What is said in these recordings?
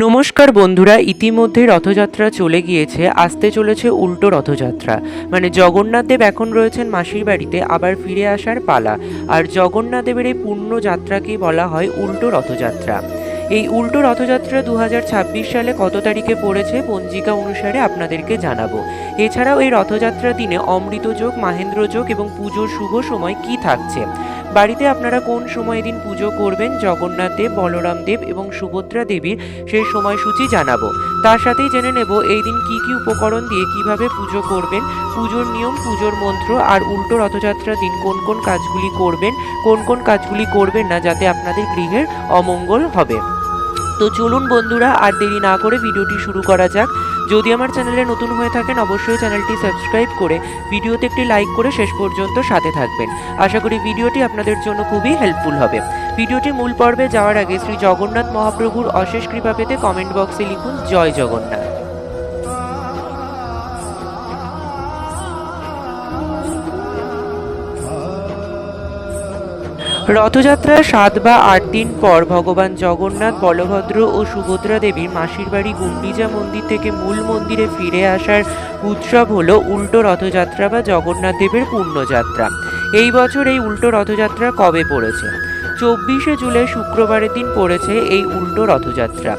নমস্কার বন্ধুরা, ইতিমধ্যে রথযাত্রা চলে গিয়েছে, আসতে চলেছে উল্টো রথযাত্রা। মানে জগন্নাথ দেব এখন রয়েছেন মাসির বাড়িতে, আবার ফিরে আসার পালা। আর জগন্নাথ দেবের এই পূর্ণ যাত্রাকেই বলা হয় উল্টো রথযাত্রা। এই উল্টো রথযাত্রা 2026 সালে কত তারিখে পড়েছে পঞ্জিকা অনুসারে আপনাদেরকে জানাবো। এছাড়াও এই রথযাত্রার দিনে অমৃত যোগ, মাহেন্দ্র যোগ এবং পুজোর শুভ সময় কি থাকছে, বাড়িতে আপনারা কোন সময় দিন পুজো করবেন, জগন্নাথ দেব, বলরাম দেব এবং সুভদ্রা দেবীর সেই সময়সূচি জানাবো। তার সাথেই জেনে নেব এই দিন কি কি উপকরণ দিয়ে কিভাবে পুজো করবেন, পুজোর নিয়ম, পুজোর মন্ত্র, আর উল্টো রথযাত্রার দিন কোন কোন কাজগুলি করবেন, কোন কোন কাজগুলি করবেন না, যাতে আপনাদের গৃহের অমঙ্গল হবে। তো চলুন বন্ধুরা, আর দেরি না করে ভিডিওটি শুরু করা যাক। যদি আমার চ্যানেলে নতুন হয়ে থাকেন অবশ্যই চ্যানেলটি সাবস্ক্রাইব করে ভিডিওতে একটি লাইক করে শেষ পর্যন্ত সাথে থাকবেন। আশা করি ভিডিওটি আপনাদের জন্য খুবই হেল্পফুল হবে। ভিডিওটি মূল পর্বে যাওয়ার আগে শ্রী জগন্নাথ মহাপ্রভুর অশেষ কৃপা পেতে কমেন্ট বক্সে লিখুন জয় জগন্নাথ। রথযাত্রার 7 বা 8 দিন পর ভগবান জগন্নাথ, বলভদ্র ও সুভদ্রা দেবীর মাসির বাড়ি গুন্ডিচা মন্দির থেকে মূল মন্দিরে ফিরে আসার উৎসব হলো উল্টো রথযাত্রা বা জগন্নাথ দেবের পূর্ণযাত্রা। এই বছর এই উল্টো রথযাত্রা কবে পড়েছে? 24শে জুলাই শুক্রবারের দিন পড়েছে এই উল্টো রথযাত্রা।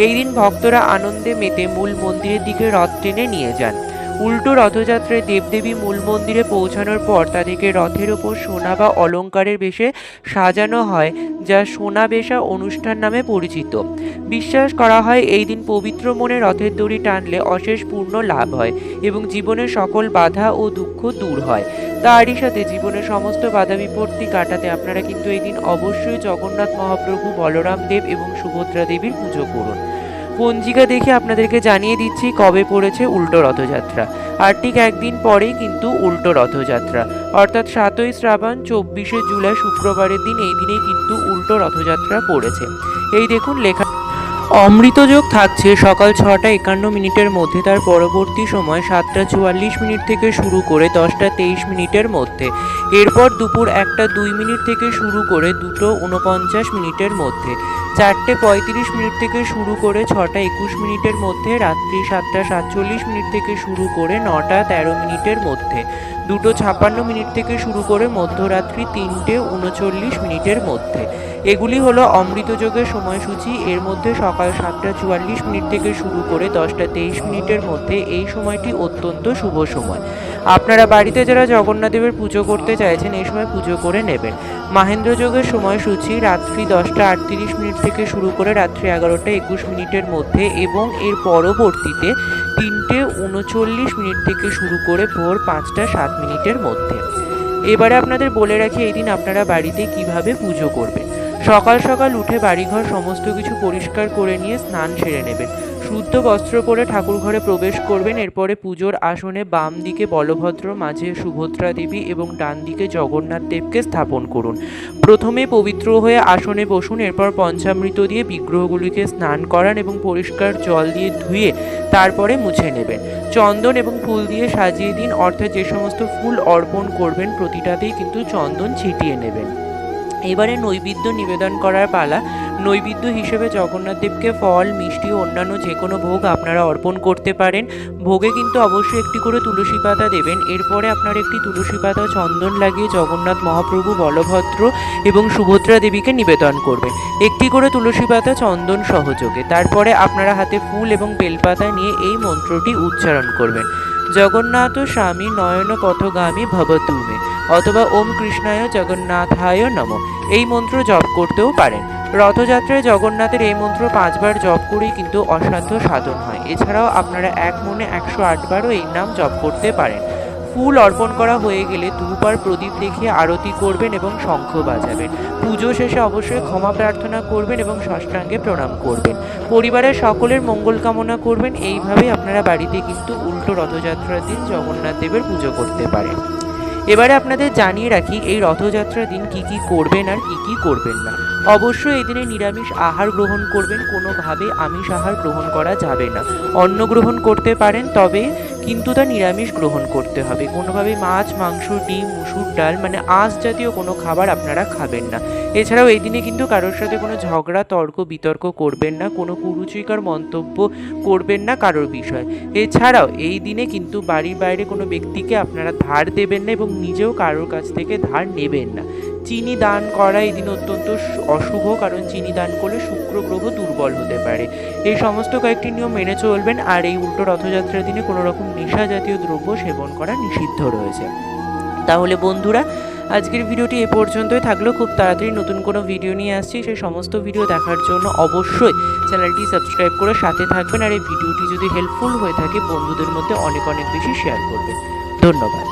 এই দিন ভক্তরা আনন্দে মেতে মূল মন্দিরের দিকে রথ টেনে নিয়ে যান। উল্টো রথযাত্রায় দেবদেবী মূল মন্দিরে পৌঁছানোর পর তাদেরকে রথের ওপর সোনা বা অলঙ্কারের বেশে সাজানো হয়, যা সোনা বেশা অনুষ্ঠান নামে পরিচিত। বিশ্বাস করা হয় এই দিন পবিত্র মনে রথের দড়ি টানলে অশেষ পূর্ণ লাভ হয় এবং জীবনের সকল বাধা ও দুঃখ দূর হয়। তারই সাথে জীবনের সমস্ত বাধা বিপত্তি কাটাতে আপনারা কিন্তু এই দিন অবশ্যই জগন্নাথ মহাপ্রভু, বলরাম দেব এবং সুভদ্রা দেবীর পুজো করুন। পঞ্জিকা দেখে আপনাদেরকে জানিয়ে দিচ্ছি কবে পড়েছে উল্টো রথযাত্রা। আর ঠিক একদিন পরেই কিন্তু উল্টো রথযাত্রা, অর্থাৎ 7ই শ্রাবণ 24শে জুলাই শুক্রবারের দিন, এই দিনেই কিন্তু উল্টো রথযাত্রা পড়েছে। এই দেখুন লেখা, অমৃতযোগ থাকছে সকাল 6টা 51 মধ্যে, তার পরবর্তী সময় 7টা 44 থেকে শুরু করে 10টা 23 মধ্যে। এরপর দুপুর 1টা 2 থেকে শুরু করে 2টো 49 মধ্যে। 4টে 35 থেকে শুরু করে 6টা 21 মধ্যে। রাত্রি 7টা 47 থেকে শুরু করে 9টা 13 মধ্যে। 2টো 56 থেকে শুরু করে মধ্যরাত্রি 3টে 39 মধ্যে। এগুলি হলো অমৃতযোগের সময়সূচি। এর মধ্যে সকাল 7টা 44 থেকে শুরু করে 10টা 23 মধ্যে এই সময়টি অত্যন্ত শুভ সময়। আপনারা বাড়িতে যারা জগন্নাথ দেবের পুজো করতে চাইছেন এই সময় পুজো করে নেবেন। মাহেন্দ্র যোগের সময়সূচি রাত্রি 10টা 38 থেকে শুরু করে রাত্রি 11টা 21 মধ্যে এবং এর পরবর্তীতে 3টে 39 থেকে শুরু করে ভোর 5টা 7 মধ্যে। এবারে আপনাদের বলে রাখি এই দিন আপনারা বাড়িতে কিভাবে পুজো করবেন। সকাল সকাল উঠে বাড়িঘর সমস্ত কিছু পরিষ্কার করে নিয়ে স্নান সেরে নেবেন। শুদ্ধ বস্ত্র পরে ঠাকুর ঘরে প্রবেশ করবেন। এরপরে পুজোর আসনে বাম দিকে বলভদ্র, মাঝে সুভদ্রা দেবী এবং ডান দিকে জগন্নাথ দেবকে স্থাপন করুন। প্রথমে পবিত্র হয়ে আসনে বসুন। এরপর পঞ্চামৃত দিয়ে বিগ্রহগুলিকে স্নান করান এবং পরিষ্কার জল দিয়ে ধুয়ে তারপরে মুছে নেবেন। চন্দন এবং ফুল দিয়ে সাজিয়ে দিন, অর্থাৎ যে সমস্ত ফুল অর্পণ করবেন প্রতিটাতেই কিন্তু চন্দন ছিটিয়ে নেবেন। এবারে নৈবেদ্য নিবেদন করার পালা। নৈবেদ্য হিসেবে জগন্নাথ দেবকে ফল, মিষ্টি ও অন্যান্য যে কোনো ভোগ আপনারা অর্পণ করতে পারেন। ভোগে কিন্তু অবশ্যই একটি করে তুলসী পাতা দেবেন। এরপরে আপনারা একটি তুলসী পাতা চন্দন লাগিয়ে জগন্নাথ মহাপ্রভু, বলভদ্র এবং সুভদ্রা দেবীকে নিবেদন করবেন, একটি করে তুলসী পাতা চন্দন সহযোগে। তারপরে আপনারা হাতে ফুল এবং বেলপাতা নিয়ে এই মন্ত্রটি উচ্চারণ করবেন, জগন্নাথ স্বামী নয়ন পথগামী ভবতু মে, অথবা ওম কৃষ্ণায় জগন্নাথায় নমঃ। এই মন্ত্র জপ করতেও পারেন। রথযাত্রায় জগন্নাথের এই মন্ত্র 5বার জপ করেই কিন্তু অসাধ্য সাধন হয়। এছাড়াও আপনারা এক মনে 108 বারও এই নাম জপ করতে পারেন। ফুল অর্পণ করা হয়ে গেলে ধূপ আর প্রদীপ দেখিয়ে আরতি করবেন এবং শঙ্খ বাজাবেন। পুজো শেষে অবশ্যই ক্ষমা প্রার্থনা করবেন এবং সাষ্টাঙ্গে প্রণাম করবেন। পরিবারের সকলের মঙ্গল কামনা করবেন। এইভাবেই আপনারা বাড়িতে কিন্তু উল্টো রথযাত্রার দিন জগন্নাথ দেবের পুজো করতে পারেন। এবারে আপনাদের জানিয়ে রাখি এই রথযাত্রার দিন কি কি করবেন আর কি কি করবেন না। অবশ্যই এই দিনে নিরামিষ আহার গ্রহণ করবেন, কোনোভাবে আমিষ আহার গ্রহণ করা যাবে না। অন্ন গ্রহণ করতে পারেন, তবে কিন্তু তা নিরামিষ গ্রহণ করতে হবে। কোনোভাবেই মাছ, মাংস, ডিম, মুসুর ডাল মানে আঁশ জাতীয় কোনো খাবার আপনারা খাবেন না। এছাড়াও এই দিনে কিন্তু কারোর সাথে কোনো ঝগড়া, তর্ক, বিতর্ক করবেন না, কোনো কুরুচিকর মন্তব্য করবেন না কারোর বিষয়। এছাড়াও এই দিনে কিন্তু বাড়ির বাইরে কোনো ব্যক্তিকে আপনারা ধার দেবেন না এবং নিজেও কারোর কাছ থেকে ধার নেবেন না। চিনি দান করা এই দিন অত্যন্ত অশুভ, কারণ চিনি দান করলে শুক্র গ্রহ দুর্বল হতে পারে। এই সমস্ত কয়েকটি নিয়ম মেনে চলবেন। আর এই উল্টো রথযাত্রার দিনে কোনো রকম নেশা জাতীয় দ্রব্য সেবন করা নিষিদ্ধ রয়েছে। তাহলে বন্ধুরা, আজকের ভিডিওটি এ পর্যন্তই থাকলো। খুব তাড়াতাড়ি নতুন কোনো ভিডিও নিয়ে আসছি। সেই সমস্ত ভিডিও দেখার জন্য অবশ্যই চ্যানেলটি সাবস্ক্রাইব করে সাথে থাকবেন। আর এই ভিডিওটি যদি হেল্পফুল হয়ে থাকে বন্ধুদের মধ্যে অনেক অনেক বেশি শেয়ার করবেন। ধন্যবাদ।